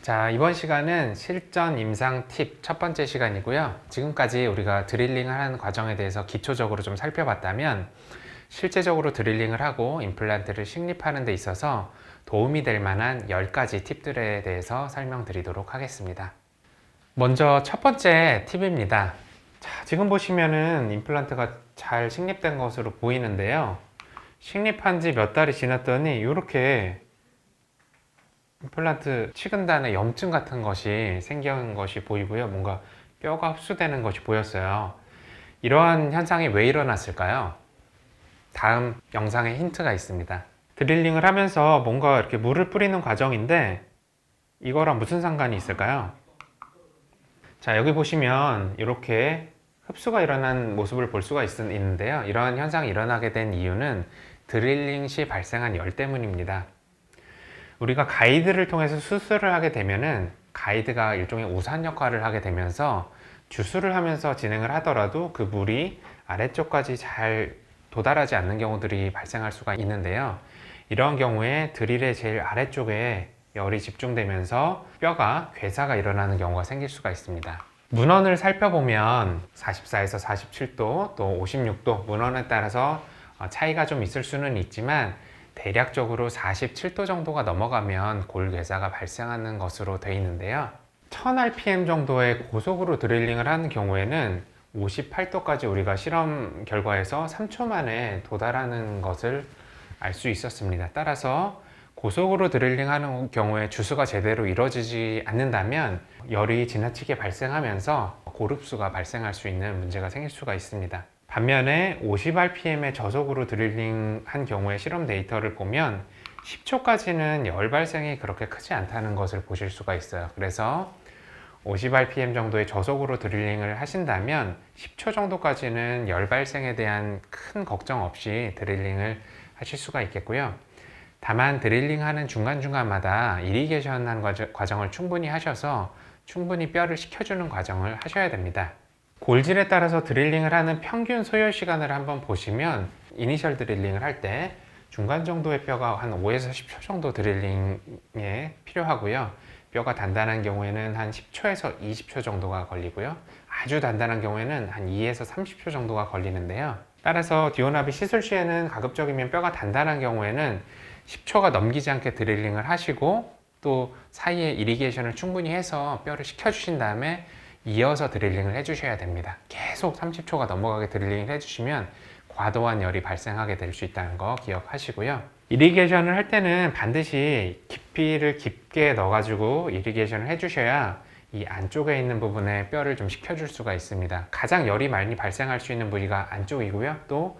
자, 이번 시간은 실전 임상 팁 첫 번째 시간이고요. 지금까지 우리가 드릴링을 하는 과정에 대해서 기초적으로 좀 살펴봤다면 실제적으로 드릴링을 하고 임플란트를 식립하는 데 있어서 도움이 될 만한 10가지 팁들에 대해서 설명드리도록 하겠습니다. 먼저 첫 번째 팁입니다. 자, 지금 보시면은 임플란트가 잘 식립된 것으로 보이는데요. 식립한 지 몇 달이 지났더니 이렇게 임플란트 치근단에 염증 같은 것이 생긴 것이 보이고요. 뭔가 뼈가 흡수되는 것이 보였어요. 이러한 현상이 왜 일어났을까요? 다음 영상에 힌트가 있습니다. 드릴링을 하면서 뭔가 이렇게 물을 뿌리는 과정인데 이거랑 무슨 상관이 있을까요? 자, 여기 보시면 이렇게 흡수가 일어난 모습을 볼 수가 있는데요. 이러한 현상이 일어나게 된 이유는 드릴링 시 발생한 열 때문입니다. 우리가 가이드를 통해서 수술을 하게 되면은 가이드가 일종의 우산 역할을 하게 되면서 주술을 하면서 진행을 하더라도 그 물이 아래쪽까지 잘 도달하지 않는 경우들이 발생할 수가 있는데요. 이런 경우에 드릴의 제일 아래쪽에 열이 집중되면서 뼈가 괴사가 일어나는 경우가 생길 수가 있습니다. 문헌을 살펴보면 44에서 47도 또 56도 문헌에 따라서 차이가 좀 있을 수는 있지만 대략적으로 47도 정도가 넘어가면 골괴사가 발생하는 것으로 되어 있는데요. 1000rpm 정도의 고속으로 드릴링을 하는 경우에는 58도까지 우리가 실험 결과에서 3초 만에 도달하는 것을 알 수 있었습니다. 따라서 고속으로 드릴링하는 경우에 주수가 제대로 이루어지지 않는다면 열이 지나치게 발생하면서 고릅수가 발생할 수 있는 문제가 생길 수가 있습니다. 반면에 50rpm의 저속으로 드릴링 한 경우의 실험 데이터를 보면 10초까지는 열 발생이 그렇게 크지 않다는 것을 보실 수가 있어요. 그래서 50rpm 정도의 저속으로 드릴링을 하신다면 10초 정도까지는 열 발생에 대한 큰 걱정 없이 드릴링을 하실 수가 있겠고요. 다만 드릴링 하는 중간중간마다 이리게이션 하는 과정을 충분히 하셔서 충분히 뼈를 식혀주는 과정을 하셔야 됩니다. 골질에 따라서 드릴링을 하는 평균 소요 시간을 한번 보시면 이니셜 드릴링을 할 때 중간 정도의 뼈가 한 5에서 10초 정도 드릴링에 필요하고요. 뼈가 단단한 경우에는 한 10초에서 20초 정도가 걸리고요. 아주 단단한 경우에는 한 2에서 30초 정도가 걸리는데요. 따라서 디오나비 시술 시에는 가급적이면 뼈가 단단한 경우에는 10초가 넘기지 않게 드릴링을 하시고 또 사이에 이리게이션을 충분히 해서 뼈를 식혀주신 다음에 이어서 드릴링을 해주셔야 됩니다. 계속 30초가 넘어가게 드릴링을 해주시면 과도한 열이 발생하게 될 수 있다는 거 기억하시고요. 이리게이션을 할 때는 반드시 깊이를 깊게 넣어가지고 이리게이션을 해주셔야 이 안쪽에 있는 부분에 뼈를 좀 식혀줄 수가 있습니다. 가장 열이 많이 발생할 수 있는 부위가 안쪽이고요. 또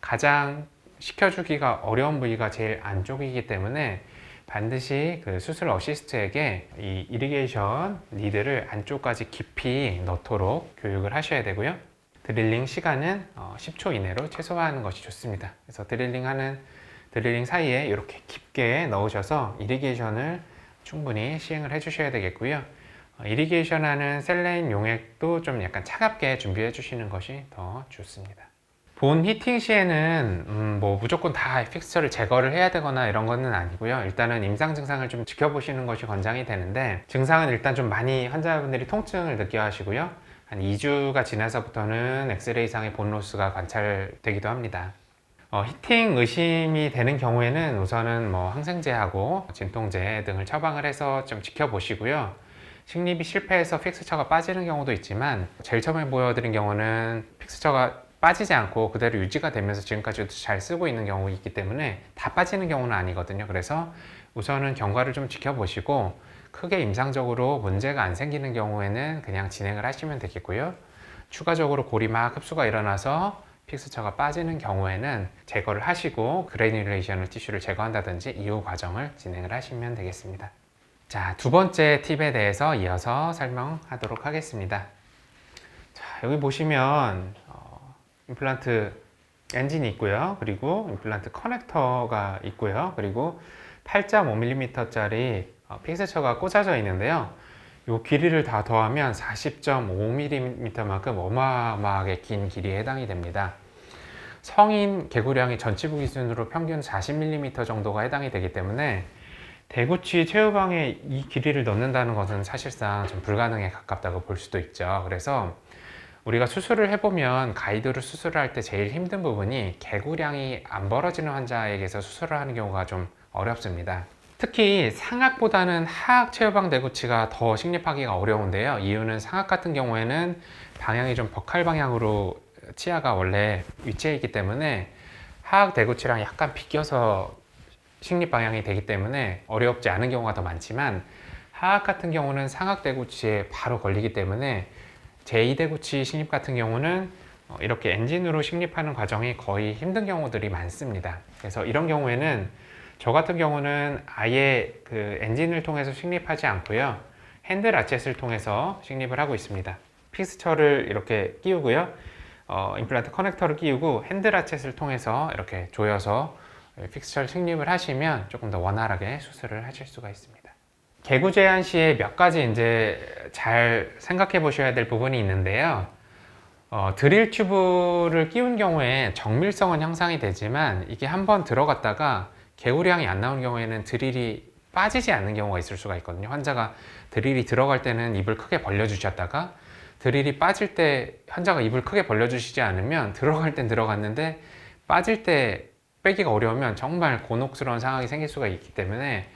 가장 식혀주기가 어려운 부위가 제일 안쪽이기 때문에 반드시 그 수술 어시스트에게 이 이리게이션 리드를 안쪽까지 깊이 넣도록 교육을 하셔야 되고요. 드릴링 시간은 10초 이내로 최소화하는 것이 좋습니다. 그래서 드릴링 사이에 이렇게 깊게 넣으셔서 이리게이션을 충분히 시행을 해 주셔야 되겠고요. 이리게이션 하는 셀레인 용액도 좀 약간 차갑게 준비해 주시는 것이 더 좋습니다. 본 히팅 시에는 뭐 무조건 다 픽스처를 제거를 해야 되거나 이런 거는 아니고요. 일단은 임상 증상을 좀 지켜보시는 것이 권장이 되는데 증상은 일단 좀 많이 환자분들이 통증을 느껴 하시고요. 한 2주가 지나서부터는 엑스레이상의 본로스가 관찰되기도 합니다. 히팅 의심이 되는 경우에는 우선은 뭐 항생제하고 진통제 등을 처방을 해서 좀 지켜보시고요. 식립이 실패해서 픽스처가 빠지는 경우도 있지만 제일 처음에 보여드린 경우는 픽스처가 빠지지 않고 그대로 유지가 되면서 지금까지도 잘 쓰고 있는 경우가 있기 때문에 다 빠지는 경우는 아니거든요. 그래서 우선은 경과를 좀 지켜보시고 크게 임상적으로 문제가 안 생기는 경우에는 그냥 진행을 하시면 되겠고요. 추가적으로 골이 막 흡수가 일어나서 픽스처가 빠지는 경우에는 제거를 하시고 그래뉴레이션을 티슈를 제거한다든지 이후 과정을 진행을 하시면 되겠습니다. 자, 두 번째 팁에 대해서 이어서 설명하도록 하겠습니다. 자, 여기 보시면 임플란트 엔진이 있고요. 그리고 임플란트 커넥터가 있고요. 그리고 8.5mm짜리 픽스처가 꽂아져 있는데요. 이 길이를 다 더하면 40.5mm만큼 어마어마하게 긴 길이에 해당이 됩니다. 성인 개구량이 전치부 기준으로 평균 40mm 정도가 해당이 되기 때문에 대구치 최후방에 이 길이를 넣는다는 것은 사실상 좀 불가능에 가깝다고 볼 수도 있죠. 그래서 우리가 수술을 해보면 가이드로 수술을 할 때 제일 힘든 부분이 개구량이 안 벌어지는 환자에게서 수술을 하는 경우가 좀 어렵습니다. 특히 상악보다는 하악 최후방 대구치가 더 식립하기가 어려운데요. 이유는 상악 같은 경우에는 방향이 좀 버칼 방향으로 치아가 원래 위치해 있기 때문에 하악 대구치랑 약간 비껴서 식립 방향이 되기 때문에 어렵지 않은 경우가 더 많지만, 하악 같은 경우는 상악 대구치에 바로 걸리기 때문에 제2대구치 식립 같은 경우는 이렇게 엔진으로 식립하는 과정이 거의 힘든 경우들이 많습니다. 그래서 이런 경우에는 저 같은 경우는 아예 그 엔진을 통해서 식립하지 않고요, 핸드 라쳇을 통해서 식립을 하고 있습니다. 픽스처를 이렇게 끼우고요, 임플란트 커넥터를 끼우고 핸드 라쳇을 통해서 이렇게 조여서 픽스처를 식립을 하시면 조금 더 원활하게 수술을 하실 수가 있습니다. 개구 제한 시에 몇 가지 이제 잘 생각해 보셔야 될 부분이 있는데요. 드릴 튜브를 끼운 경우에 정밀성은 향상이 되지만 이게 한번 들어갔다가 개구량이 안 나오는 경우에는 드릴이 빠지지 않는 경우가 있을 수가 있거든요. 환자가 드릴이 들어갈 때는 입을 크게 벌려주셨다가 드릴이 빠질 때 환자가 입을 크게 벌려주시지 않으면 들어갈 땐 들어갔는데 빠질 때 빼기가 어려우면 정말 곤혹스러운 상황이 생길 수가 있기 때문에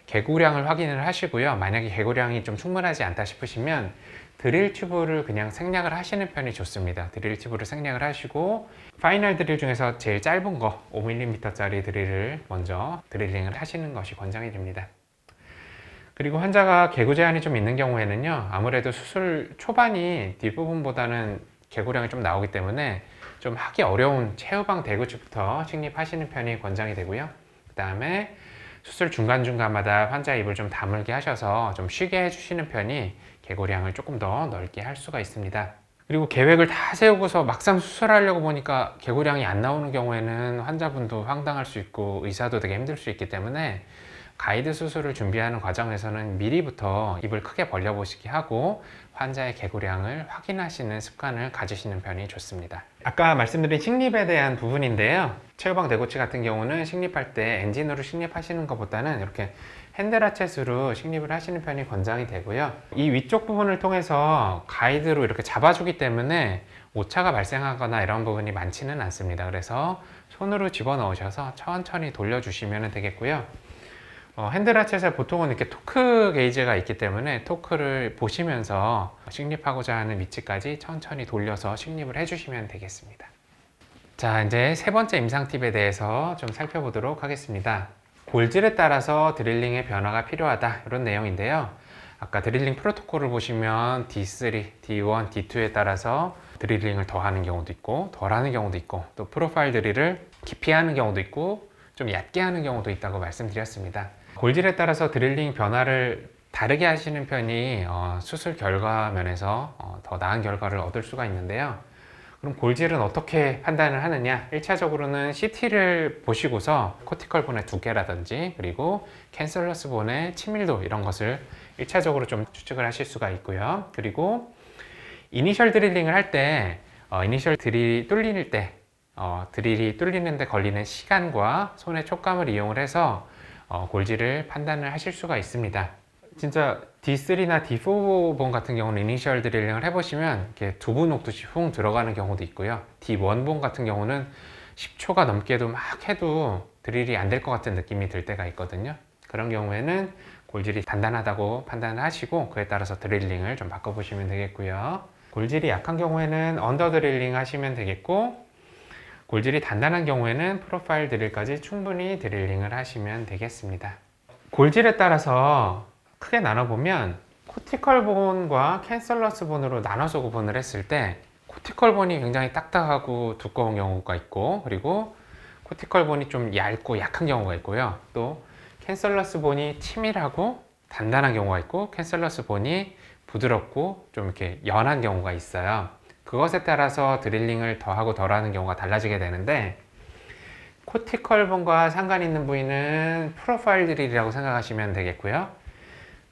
개구량을 확인을 하시고요. 만약에 개구량이 좀 충분하지 않다 싶으시면 드릴 튜브를 그냥 생략을 하시는 편이 좋습니다. 드릴 튜브를 생략을 하시고 파이널 드릴 중에서 제일 짧은 거 5mm 짜리 드릴을 먼저 드릴링을 하시는 것이 권장이 됩니다. 그리고 환자가 개구 제한이 좀 있는 경우에는요, 아무래도 수술 초반이 뒷부분보다는 개구량이 좀 나오기 때문에 좀 하기 어려운 최후방 대구치부터 식립하시는 편이 권장이 되고요. 그 다음에 수술 중간중간마다 환자 입을 좀 다물게 하셔서 좀 쉬게 해주시는 편이 개구량을 조금 더 넓게 할 수가 있습니다. 그리고 계획을 다 세우고서 막상 수술하려고 보니까 개구량이 안 나오는 경우에는 환자분도 황당할 수 있고 의사도 되게 힘들 수 있기 때문에 가이드 수술을 준비하는 과정에서는 미리부터 입을 크게 벌려보시게 하고 환자의 개구량을 확인하시는 습관을 가지시는 편이 좋습니다. 아까 말씀드린 식립에 대한 부분인데요, 최후방 대구치 같은 경우는 식립할 때 엔진으로 식립하시는 것보다는 이렇게 핸드 라쳇으로 식립을 하시는 편이 권장이 되고요, 이 위쪽 부분을 통해서 가이드로 이렇게 잡아주기 때문에 오차가 발생하거나 이런 부분이 많지는 않습니다. 그래서 손으로 집어넣으셔서 천천히 돌려주시면 되겠고요. 핸드 라쳇에 보통은 이렇게 토크 게이지가 있기 때문에 토크를 보시면서 식립하고자 하는 위치까지 천천히 돌려서 식립을 해주시면 되겠습니다. 자, 이제 세 번째 임상 팁에 대해서 좀 살펴보도록 하겠습니다. 골질에 따라서 드릴링의 변화가 필요하다, 이런 내용인데요. 아까 드릴링 프로토콜을 보시면 D3, D1, D2에 따라서 드릴링을 더 하는 경우도 있고 덜 하는 경우도 있고, 또 프로파일 드릴을 깊이 하는 경우도 있고 좀 얕게 하는 경우도 있다고 말씀드렸습니다. 골질에 따라서 드릴링 변화를 다르게 하시는 편이 수술 결과 면에서 더 나은 결과를 얻을 수가 있는데요. 그럼 골질은 어떻게 판단을 하느냐? 1차적으로는 CT를 보시고서 코티컬 본의 두께라든지 그리고 캔슬러스 본의 치밀도, 이런 것을 1차적으로 좀 추측을 하실 수가 있고요. 그리고 이니셜 드릴링을 할 때 이니셜 드릴이 뚫릴 때 드릴이 뚫리는데 걸리는 시간과 손의 촉감을 이용을 해서 골질을 판단을 하실 수가 있습니다. 진짜 D3나 D4본 같은 경우는 이니셜 드릴링을 해보시면 이렇게 두부 녹듯이 훅 들어가는 경우도 있고요. D1본 같은 경우는 10초가 넘게도 막 해도 드릴이 안 될 것 같은 느낌이 들 때가 있거든요. 그런 경우에는 골질이 단단하다고 판단을 하시고 그에 따라서 드릴링을 좀 바꿔보시면 되겠고요. 골질이 약한 경우에는 언더 드릴링 하시면 되겠고, 골질이 단단한 경우에는 프로파일 드릴까지 충분히 드릴링을 하시면 되겠습니다. 골질에 따라서 크게 나눠보면 코티컬 본과 캔슬러스 본으로 나눠서 구분을 했을 때 코티컬 본이 굉장히 딱딱하고 두꺼운 경우가 있고, 그리고 코티컬 본이 좀 얇고 약한 경우가 있고요. 또 캔슬러스 본이 치밀하고 단단한 경우가 있고, 캔슬러스 본이 부드럽고 좀 이렇게 연한 경우가 있어요. 그것에 따라서 드릴링을 더하고 덜하는 경우가 달라지게 되는데, 코티컬 본과 상관 있는 부위는 프로파일 드릴이라고 생각하시면 되겠고요.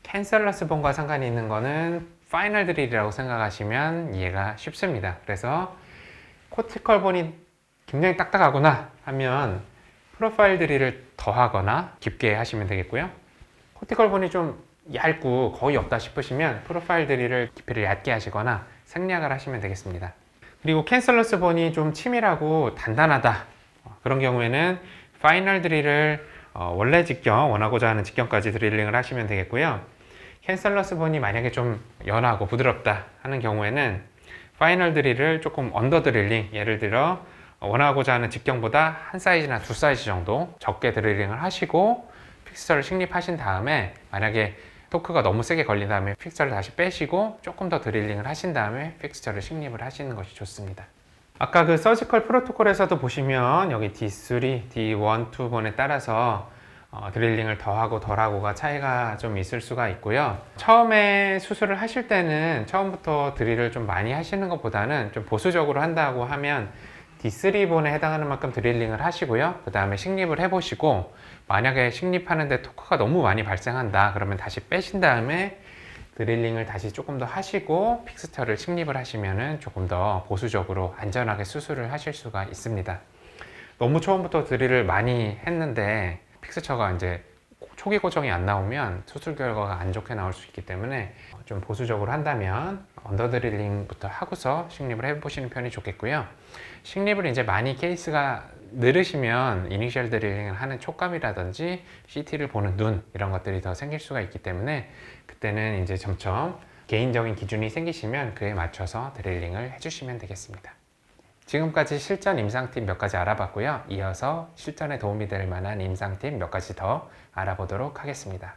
캔슬러스 본과 상관이 있는 거는 파이널 드릴이라고 생각하시면 이해가 쉽습니다. 그래서 코티컬 본이 굉장히 딱딱하구나 하면 프로파일 드릴을 더하거나 깊게 하시면 되겠고요. 코티컬 본이 좀 얇고 거의 없다 싶으시면 프로파일 드릴을 깊이를 얇게 하시거나 생략을 하시면 되겠습니다. 그리고 캔슬러스 본이 좀 치밀하고 단단하다, 그런 경우에는 파이널 드릴을 원래 직경, 원하고자 하는 직경까지 드릴링을 하시면 되겠고요. 캔슬러스 본이 만약에 좀 연하고 부드럽다 하는 경우에는 파이널 드릴을 조금 언더 드릴링, 예를 들어 원하고자 하는 직경보다 한 사이즈나 두 사이즈 정도 적게 드릴링을 하시고 픽스처를 식립하신 다음에, 만약에 토크가 너무 세게 걸린 다음에 픽스처를 다시 빼시고 조금 더 드릴링을 하신 다음에 픽스처를 식립을 하시는 것이 좋습니다. 아까 그 서지컬 프로토콜에서도 보시면 여기 D3, D1, 2번에 따라서 드릴링을 더하고 덜하고가 차이가 좀 있을 수가 있고요. 처음에 수술을 하실 때는 처음부터 드릴을 좀 많이 하시는 것보다는 좀 보수적으로 한다고 하면 D3본에 해당하는 만큼 드릴링을 하시고요. 그 다음에 식립을 해보시고, 만약에 식립하는데 토크가 너무 많이 발생한다 그러면 다시 빼신 다음에 드릴링을 다시 조금 더 하시고 픽스처를 식립을 하시면 조금 더 보수적으로 안전하게 수술을 하실 수가 있습니다. 너무 처음부터 드릴을 많이 했는데 픽스처가 이제 초기 고정이 안 나오면 수술 결과가 안 좋게 나올 수 있기 때문에 좀 보수적으로 한다면 언더 드릴링부터 하고서 식립을 해보시는 편이 좋겠고요. 식립을 이제 많이 케이스가 늘으시면 이니셜 드릴링을 하는 촉감이라든지 CT를 보는 눈, 이런 것들이 더 생길 수가 있기 때문에 그때는 이제 점점 개인적인 기준이 생기시면 그에 맞춰서 드릴링을 해주시면 되겠습니다. 지금까지 실전 임상 팁 몇 가지 알아봤고요. 이어서 실전에 도움이 될 만한 임상 팁 몇 가지 더 알아보도록 하겠습니다.